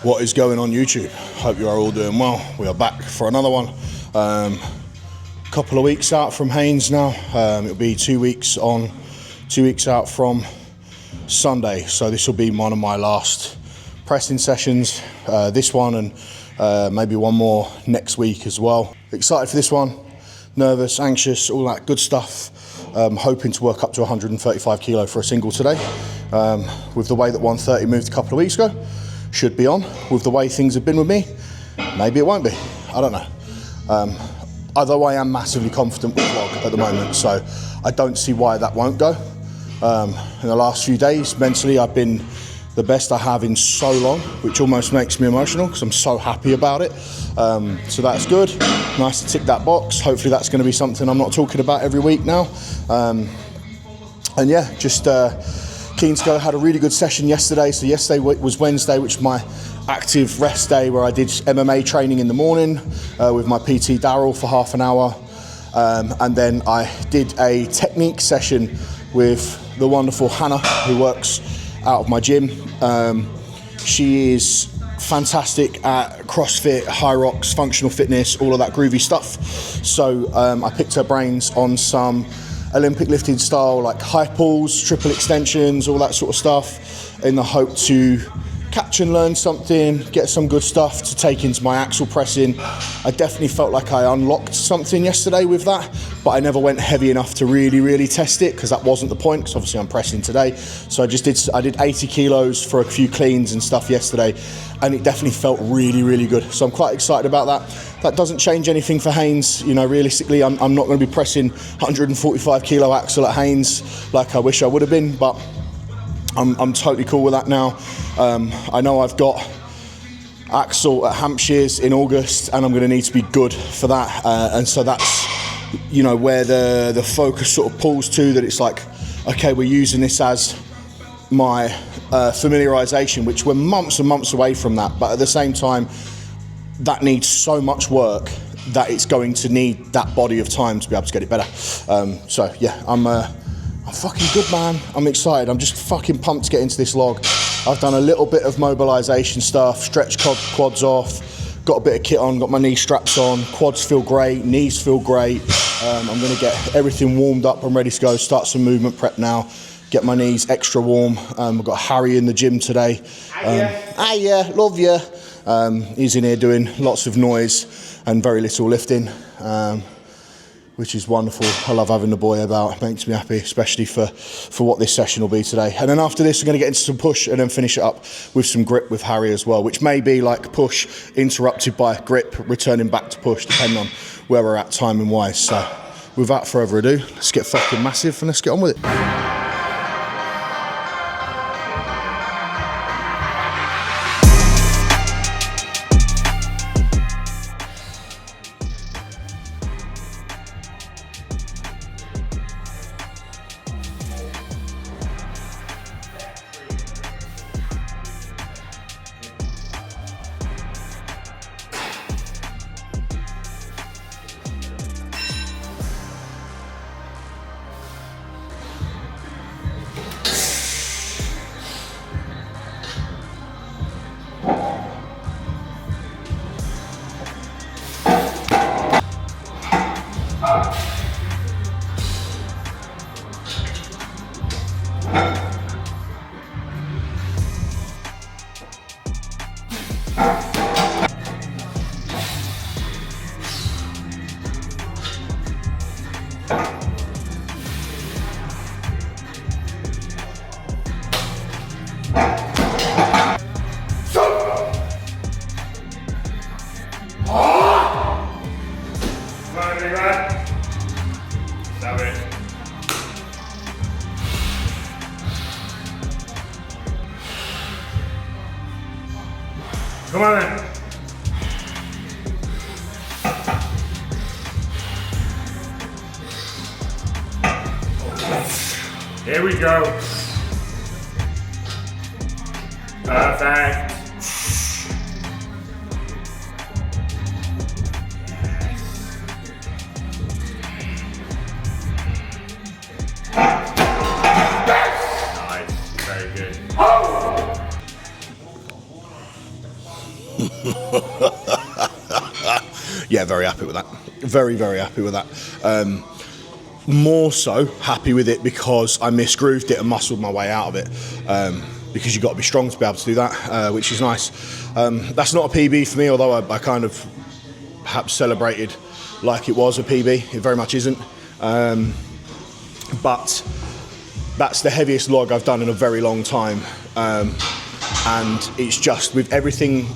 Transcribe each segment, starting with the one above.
What is going on YouTube? Hope you are all doing well. We are back for another one. Couple of weeks out from Haynes now. It'll be 2 weeks on, 2 weeks out from Sunday. So this will be one of my last pressing sessions. This one and maybe one more next week as well. Excited for this one. Nervous, anxious, all that good stuff. Hoping to work up to 135 kilo for a single today. With the way that 130 moved a couple of weeks ago, should be on. With the way things have been with me, maybe it won't be. I don't know. Although I am massively confident with vlog at the moment, so I don't see why that won't go. In the last few days, mentally, I've been the best I have in so long, which almost makes me emotional because I'm so happy about it. So that's good. Nice to tick that box. Hopefully that's going to be something I'm not talking about every week now. And yeah, just keen to go. Had a really good session yesterday. So yesterday was Wednesday, which is my active rest day, where I did MMA training in the morning with my PT Daryl for half an hour. And then I did a technique session with the wonderful Hannah, who works out of my gym. She is fantastic at CrossFit, Hyrox, functional fitness, all of that groovy stuff. So I picked her brains on some Olympic lifting style, like high pulls, triple extensions, all that sort of stuff, in the hope to catch and learn something, get some good stuff to take into my axle pressing. I definitely felt like I unlocked something yesterday with that, but I never went heavy enough to really test it, because that wasn't the point, because obviously I'm pressing today. So I did 80 kilos for a few cleans and stuff yesterday, and it definitely felt really good. So I'm quite excited about that. That doesn't change anything for Haynes. You know, realistically, I'm not going to be pressing 145 kilo axle at Haynes like I wish I would have been, but I'm totally cool with that now. I know I've got axle at Hampshire's in August, and I'm going to need to be good for that. And so that's, you know, where the focus sort of pulls to, that it's like, okay, we're using this as my familiarization, which we're months and months away from that. But at the same time, that needs so much work that it's going to need that body of time to be able to get it better. So yeah, I'm fucking good, man. I'm excited. I'm just fucking pumped to get into this log. I've done a little bit of mobilization stuff, stretched quads off, got a bit of kit on, got my knee straps on, quads feel great, knees feel great. I'm gonna get everything warmed up. I'm ready to go, start some movement prep now, get my knees extra warm. I've got Harry in the gym today. Hiya, love you. He's in here doing lots of noise and very little lifting. Which is wonderful. I love having the boy about. It makes me happy, especially for what this session will be today. And then after this, we're going to get into some push and then finish it up with some grip with Harry as well, which may be like push interrupted by grip, returning back to push, depending on where we're at timing wise. So without further ado, let's get fucking massive and let's get on with it. Come on then. Here we go. Perfect. Nice. Very good. Yeah, very happy with that. Very, very happy with that. More so happy with it because I misgrooved it and muscled my way out of it. Because you've got to be strong to be able to do that, which is nice. That's not a PB for me, although I kind of perhaps celebrated like it was a PB. It very much isn't. But that's the heaviest log I've done in a very long time. And it's just with everything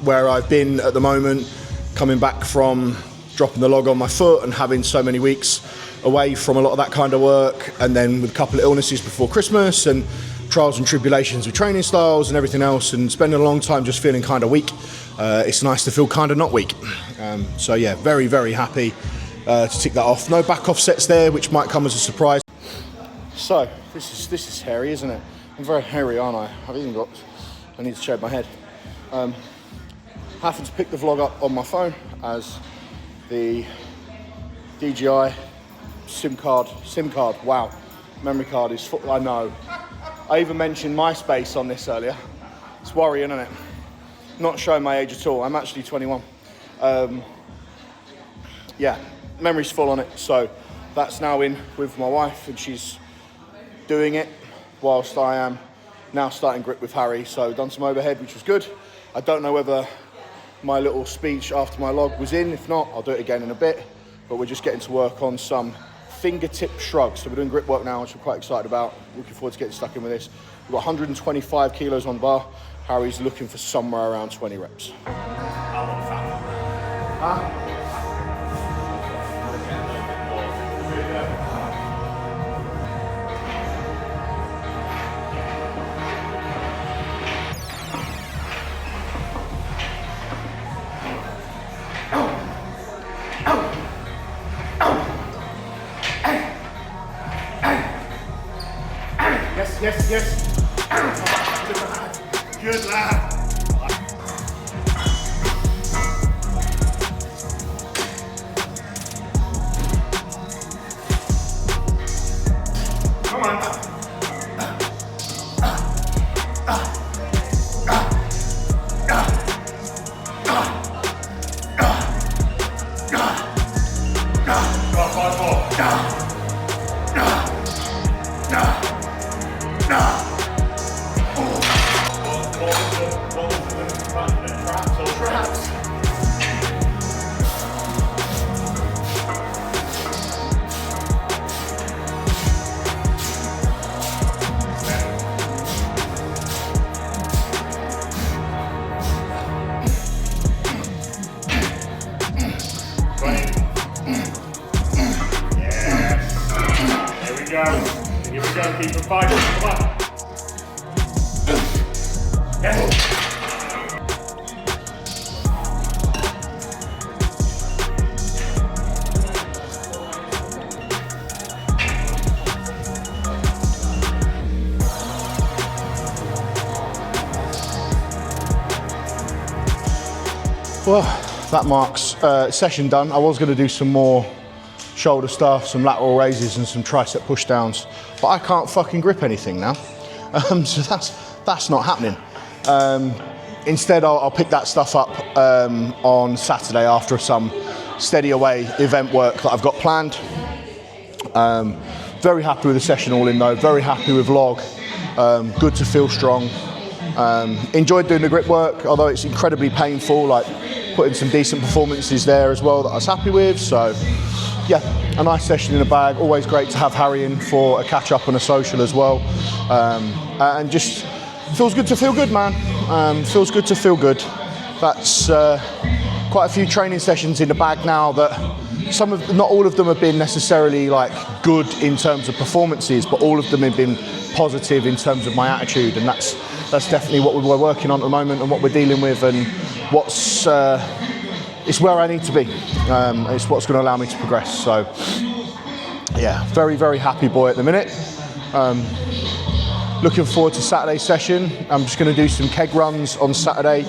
where I've been at the moment, coming back from dropping the log on my foot and having so many weeks away from a lot of that kind of work, and then with a couple of illnesses before Christmas and trials and tribulations with training styles and everything else, and spending a long time just feeling kind of weak, it's nice to feel kind of not weak. So yeah, very, very happy to tick that off. No back offsets there, which might come as a surprise. So this is hairy, isn't it? I'm very hairy, aren't I? I need to shave my head. Having to pick the vlog up on my phone as the DJI SIM card, wow, memory card is full. I know. I even mentioned MySpace on this earlier. It's worrying, isn't it? Not showing my age at all. I'm actually 21. Yeah, memory's full on it. So that's now in with my wife, and she's doing it whilst I am now starting grip with Harry. So done some overhead, which was good. I don't know whether my little speech after my log was in. If not, I'll do it again in a bit. But we're just getting to work on some fingertip shrugs. So we're doing grip work now, which we're quite excited about. Looking forward to getting stuck in with this. We've got 125 kilos on bar. Harry's looking for somewhere around 20 reps. Yes. Good lad. Come on. Here we go, keep it fighting, come on. Yes. Well, that marks session done. I was going to do some more shoulder stuff, some lateral raises and some tricep push downs, but I can't fucking grip anything now. So that's not happening. Instead, I'll pick that stuff up on Saturday after some steady away event work that I've got planned. Very happy with the session all in though, very happy with log. Good to feel strong. Enjoyed doing the grip work, although it's incredibly painful, like putting some decent performances there as well that I was happy with. So yeah, a nice session in the bag. Always great to have Harry in for a catch up and a social as well. And just feels good to feel good, man. Feels good to feel good. That's quite a few training sessions in the bag now that not all of them have been necessarily like good in terms of performances, but all of them have been positive in terms of my attitude, and that's definitely what we're working on at the moment and what we're dealing with, and what's it's where I need to be. It's what's going to allow me to progress. So yeah, very, very happy boy at the minute. Looking forward to Saturday's session. I'm just going to do some keg runs on Saturday.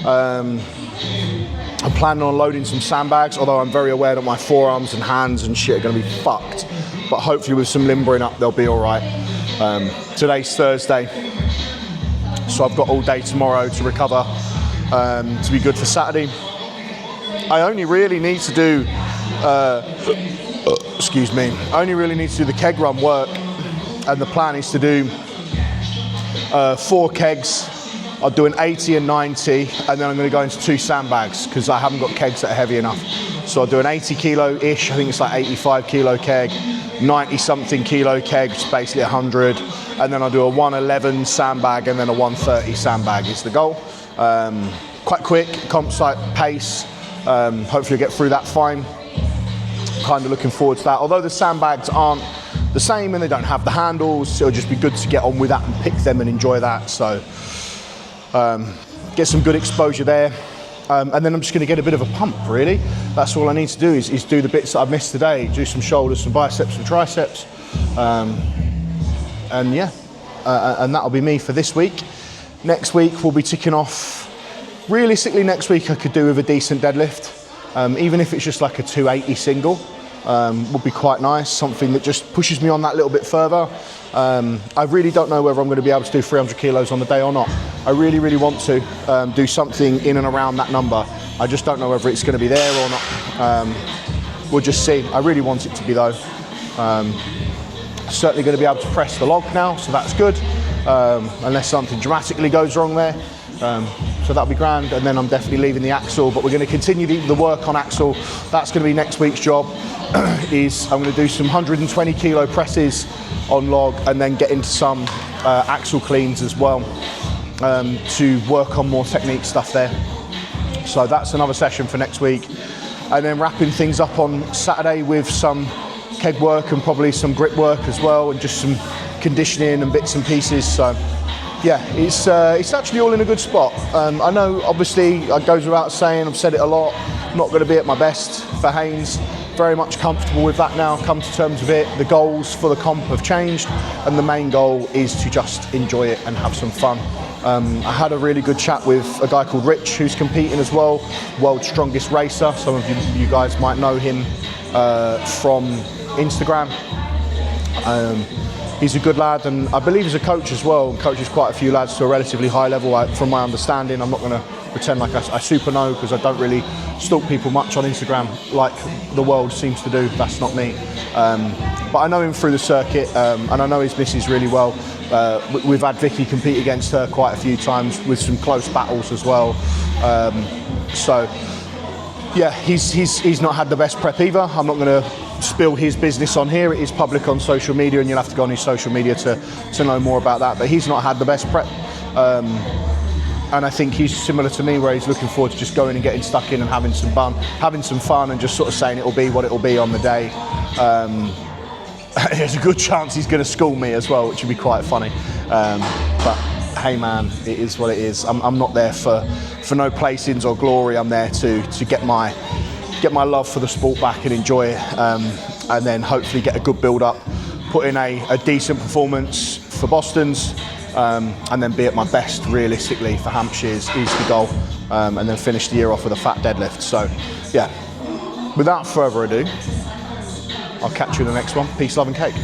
I'm planning on loading some sandbags, although I'm very aware that my forearms and hands and shit are going to be fucked. But hopefully with some limbering up, they'll be all right. Today's Thursday, so I've got all day tomorrow to recover. to be good for Saturday. I only really need to do, I only really need to do the keg run work, and the plan is to do 4 kegs. I'll do an 80 and 90, and then I'm going to go into 2 sandbags because I haven't got kegs that are heavy enough. So I'll do an 80 kilo-ish, I think it's like 85 kilo keg, 90 something kilo keg, which is basically 100, and then I'll do a 111 sandbag and then a 130 sandbag is the goal. Quite quick, comp site pace, hopefully I'll get through that fine. Kind of looking forward to that. Although the sandbags aren't the same and they don't have the handles, it'll just be good to get on with that and pick them and enjoy that. So get some good exposure there. And then I'm just going to get a bit of a pump, really. That's all I need to do is do the bits that I've missed today. Do some shoulders, some biceps, some triceps. And yeah, and that'll be me for this week. Next week we'll be ticking off. Realistically, next week I could do with a decent deadlift. Even if it's just like a 280 single, would be quite nice. Something that just pushes me on that little bit further. I really don't know whether I'm going to be able to do 300 kilos on the day or not. I really, really want to do something in and around that number. I just don't know whether it's going to be there or not. We'll just see. I really want it to be though. Certainly going to be able to press the log now, so that's good. Unless something dramatically goes wrong there. So that'll be grand, and then I'm definitely leaving the axle, but we're going to continue the work on axle. That's going to be next week's job. Is I'm going to do some 120 kilo presses on log and then get into some axle cleans as well to work on more technique stuff there. So that's another session for next week, and then wrapping things up on Saturday with some keg work and probably some grip work as well, and just some conditioning and bits and pieces. So yeah, it's actually all in a good spot. I know, obviously, it goes without saying, I've said it a lot, not going to be at my best for Haynes. Very much comfortable with that now, come to terms with it. The goals for the comp have changed, and the main goal is to just enjoy it and have some fun. I had a really good chat with a guy called Rich, who's competing as well, world's strongest racer. Some of you guys might know him from Instagram. He's a good lad, and I believe he's a coach as well, and coaches quite a few lads to a relatively high level. From my understanding, I'm not going to pretend like I super know, because I don't really stalk people much on Instagram like the world seems to do. That's not me. But I know him through the circuit, and I know his missus really well. We've had Vicky compete against her quite a few times with some close battles as well. So yeah, he's not had the best prep either. I'm not going to spill his business on here. It is public on social media, and you'll have to go on his social media to know more about that. But he's not had the best prep, and I think he's similar to me, where he's looking forward to just going and getting stuck in and having some fun, and just sort of saying it'll be what it'll be on the day. There's a good chance he's going to school me as well, which would be quite funny. But hey man, it is what it is. I'm not there for no placings or glory. I'm there to get my love for the sport back and enjoy it, and then hopefully get a good build up, put in a decent performance for Boston's, and then be at my best realistically for Hampshire's is the goal, and then finish the year off with a fat deadlift. So yeah, without further ado, I'll catch you in the next one. Peace, love and cake.